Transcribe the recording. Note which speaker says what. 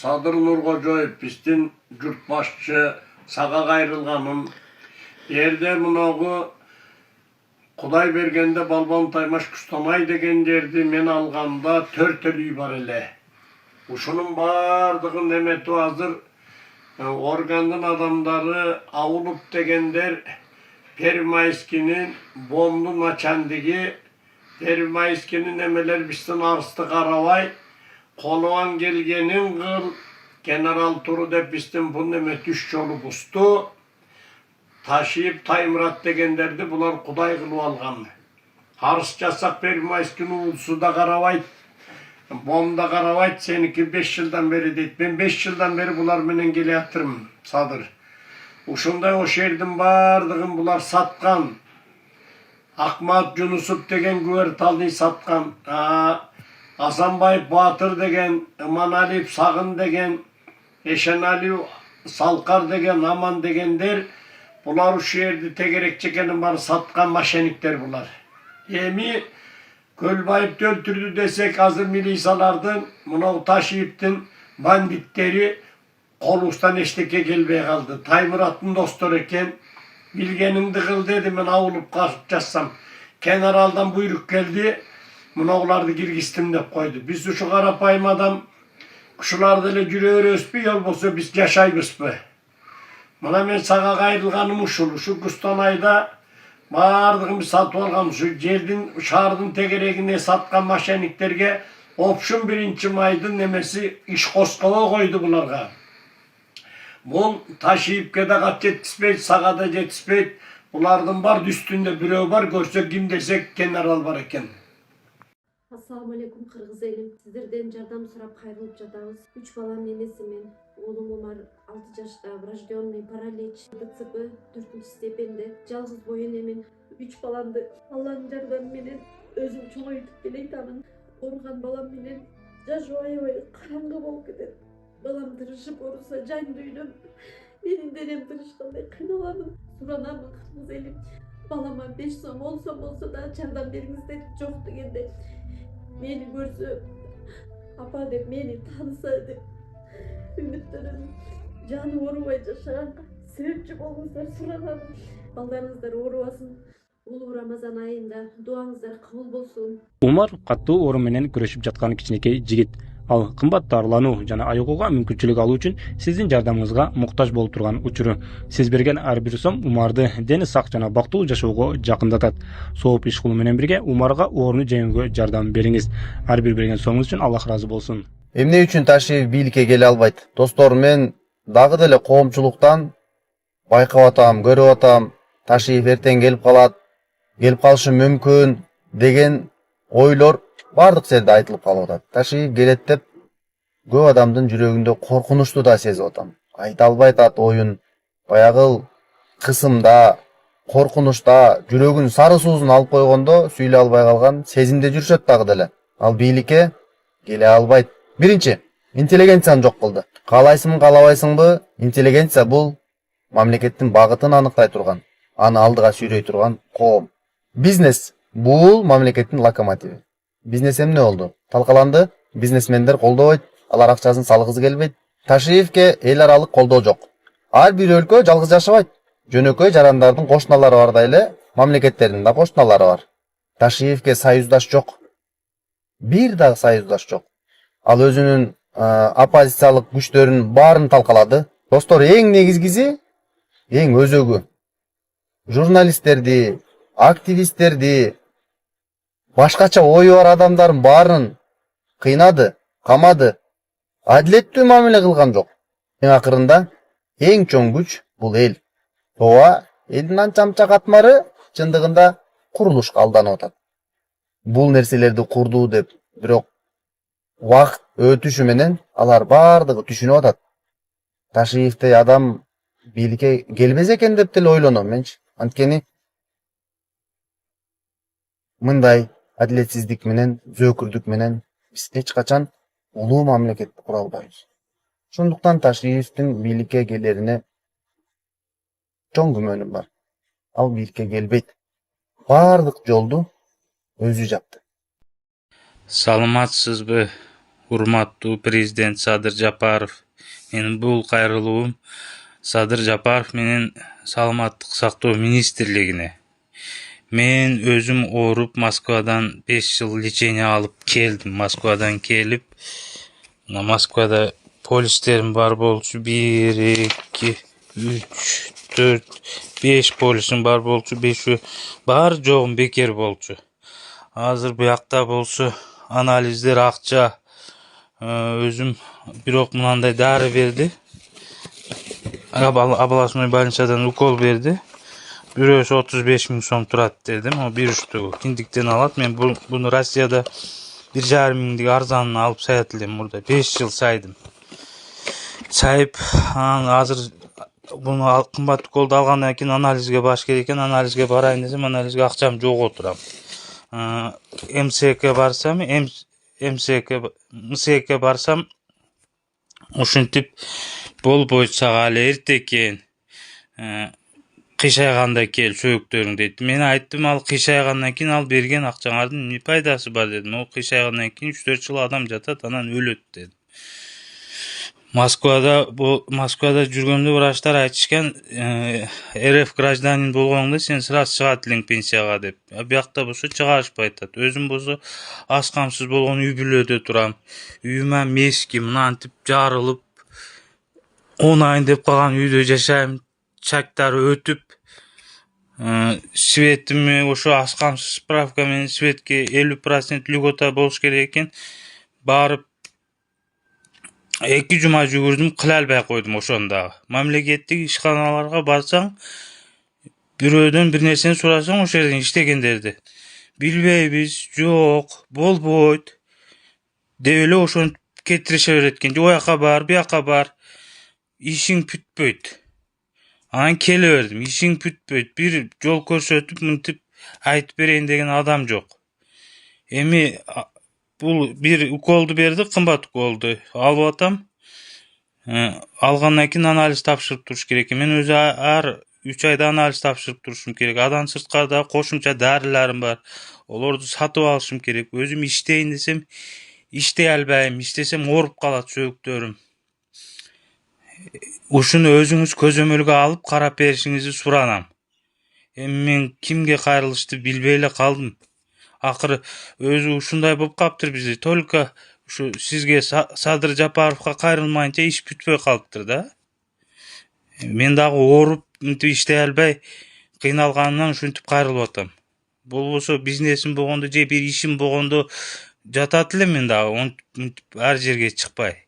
Speaker 1: Sadır Nurkojoyev bizdin jurt başçı sağa gayrılganım. Yerde munogu Kuday bergende Balban Taymaş Kustanay degen yerdi men alganda 4 ölü var ele. Uşunun bardığın demeti hazır organdın adamları avulup degender Permayski'nin bomlu naçandigi Permayski'nin emeler bizden arstı karavay Kolovan gelgenin kıl General Turu de bizden bu nemet üç yolu bustu. Taşıyıp Taymurat degenderdi bular Kuday kılıp algan. Hars jasak Permayski'nin ulusu da karavay bomda karavay seniki 5 yıldan beri deyit. Ben 5 yıldan beri bular menen gele yatırım Sadır. Uşunday o şehirden bardığın bular satkan. Akmat Yunusup degen Güvertal'ı satkan. Hasanbay Batır degen, Eman Ali Sagın degen, Eşen Ali Salkar degen, Aman degenler. Bular o şehirde tegerek çekenin var satkan maşenikler bular. Emi Kölbayıp döltürdü desek hazır milisalardan, buna taşıyıptın banditleri Kolus'tan eşteke gelmeye kaldı. Taymurat'ın dostları eken Bilge'nin dıkıl dedi ben avulup kaçacaksam. Generaldan buyruk geldi. Bunavlardı girgistim de koydu. Biz şu karapayım adam kuşularda ile yürüyoruz bir yol bolsa biz yaşayız bu. Bana ben sağa gayrılganım uşulu. Şu Kustanay'da bağırdığım bir satı algam. Şu geldin şardın tegereğine satkan maşeniklerge opşun 1. May'dın nemesi iş koskova koydu bunlarga. Bol taşıyıp keda kaç yetişpeyt, sağada yetişpeyt. Bunlardan var üstünde birey var görse kim desek general var eken.
Speaker 2: Assalamu alaikum Kırgız elim. Sizlerden jardam surap kayrılıp жатабыз. 3 balanın enesi men. Oğlum Umar 6 yaşta, врожденный паралич, ДЦП 4. stepende. Жалгыз boyun emin 3 balandı. Allah'ın jardamı menen özüm çoğaytıp geleytamın. Orugan balam menen жаш аябай караңгы болуп кетет. Balam tırışıp orusa can duydum. Benim denem tırışkандай kıynalamın. Suranamın Kırgız elim. Balama 5 som olsa da jardam beriңиздер жок degende. Meni görse, apa dep meni tanısa dep ümitlerim canı orubay yaşaganга sebepçi bolуңуздар суранам. Балдарыңыздар орубасын. Улуу Рамазан айында дуаңыздар кабыл болсун.
Speaker 3: Umar каттуу оору менен күрөшүп жаткан кичинекей жигит. Ал кымбат дарылануу жана айыгууга мүмкүнчүлүк алуу үчүн сиздин жардамыңызга муктаж болуп турган учуру. Сиз берген ар бир сом Умарды дени сак жана бактылуу жашоого жакындатат. Сооп иш кылуу менен бирге Умарга ооруну жеңүүгө жардам бериңиз. Ар бир берген сомуңуз үчүн Аллах ыраазы болсун.
Speaker 4: Эмне үчүн Ташиев бийликке келе албайт? Достор, мен дагы деле коомчулуктан байкап атам, көрүп атам. Ташиев эртең келип калат, келип калышы мүмкүн деген ойлор бардык жерде айтылып калып атат. Ташиев келет деп көп адамдын жүрөгүндө коркунучту да сезип атам. Айта албай атат оюн. Баягы кысымда, коркунучта, жүрөгүн сары суузун алып койгондо сүйлөй албай калган сезимде жүрүшөт дагы деле. Ал бийликке келе албайт. Биринчи, интеллигенцияны жок кылды. Каалайсыңбы, каалабайсыңбы, интеллигенция бул мамлекеттин багытын аныктай турган, аны алдыга сүйрөй турган коом. Бизнес бул мамлекеттин локомотиви. Бизнес эмне болду? Талкаланды, бизнесмендер колдобойт, алар акчасын салгызы келбейт. Ташиевке эл аралык колдоо жок. Ар бир өлкө жалгыз жашабайт. Жөнөкөй жарандардын кошуналары бардай эле мамлекеттердин да кошуналары бар. Ташиевке союздаш жок. Бир дагы союздаш жок. Ал өзүнүн оппозициялык күчтөрүн баарын талкалады. Достор, эң негизгиси, эң өзөгү журналисттерди, активисттерди, башкача ою бар адамдардын баарын кыйнады, камады. Адилеттүү мамиле кылган жок. Эң акырында эң чоң күч бул эл. Ооба, элдин анча катмары чындыгында курулушка алданып атат. Бул нерселерди курдуу деп, бирок убакыт өтүшү менен алар бардыгы түшүнүп атат. Ташиевдей адам бийликке келбес экен деп деле ойлоном менчи. Анткени мындай адилетсиздик менен, зөөкүрдүк менен биз эч качан улуу мамлекетти кура албайбыз. Ошондуктан Ташиевдин бийликке келерине чоң күмөнүм бар. Ал бийликке келбейт. Бардык жолду өзү жапты.
Speaker 5: Саламатсызбы Урматтуу президент Садыр Жапаров. Менин бул кайрылуум Садыр Жапаров менен саламаттык сактоо министрлигине. Мен өзүм ооруп Москвадан 5 жыл лечение алып келдим. Москвадан келип, Москвада полистерим бар болчу. 1, 2, 3, 4, 5 полисим бар болчу. 5 бар жогум бекер болчу. Азыр буякта болсо анализдер акча, өзүм бирок мынандай дары берди. Областной больницадан укол берди. Бирөөсү 35 000 сом турат дедим. О бир үчтөгү киндиктен алат. Мен буну Россияда 1,5 миңдик арзанын алып саят элем. Мурда 5 жыл сайдым. Сайып, азыр буну кымбат уколду алгандан кийин анализге баш керек экен. Анализге барайын десем, анализге акчам жок отурам. МСК барсам, ушинтип болбойт сага эле эрте экен. Кыйшайганда кел сөөктөрүң дейт. Мен айттым, ал кыйшайгандан кийин ал берген акчаңардын эмне пайдасы бар дедим. Ол кыйшайгандан кийин 3-4 жыл адам жатат, анан өлөт дедим. Москвада жүргөндө врачтар айтышкан, РФ гражданин болгоңда сен сразу чыгат элең пенсияга деп. Буякта болсо чыгарышпай атат. Өзүм болсо аз камсыз болгон үй бүлөдө турам. Үйүмө мески мынантип жарылып, 10 айын деп калган үйдө жашайм. Чактары өтүп, светиме ошо аз камсыз справка менен светке 50% льгота болуш керек экен. Барып 2 жума жүгүрдүм, кыла албай койдум ошондо. Мамлекеттик ишканаларга барсаң, бирөөдөн бир нерсени сурасаң, ошол жерден иштегендерди билбейбиз, жок, болбойт деп эле ошентип кетирише берет экен. Ояка бар, буяка бар, ишиң бүтпөйт. Анан келе бердим, ишиң бүтпөйт. Бир жол көрсөтүп, мынтип айтып берейин деген адам жок. Эми бул бир уколду берди, кымбат уколду алып атам. Алгандан кийин анализ тапшырып туруш керек. Мен өзү ар 3 айда анализ тапшырып турушум керек. Адан сырткарда кошумча дарыларым бар. Олорду сатып алышым керек. Өзүм иштейин десем, иштей албайм. Иштесем ооруп калат сөөктөрүм. Ушуну өзүңүз көзөмөлгө алып карап беришиңизди суранам. Эми мен кимге кайрылышты билбей эле калдым. Акыры өзү ушундай болуп каптыр бизде. Только ушу сизге Садыр Жапаровго кайрылмайынча иш бүтпөй калыптыр да. Мен дагы ооруп, мынтип иштей албай кыйналганымдан ушинтип кайрылып атам. Болбосо бизнесим болгондо же бир ишим болгондо жатат элем мен дагы, ар жерге чыкпай.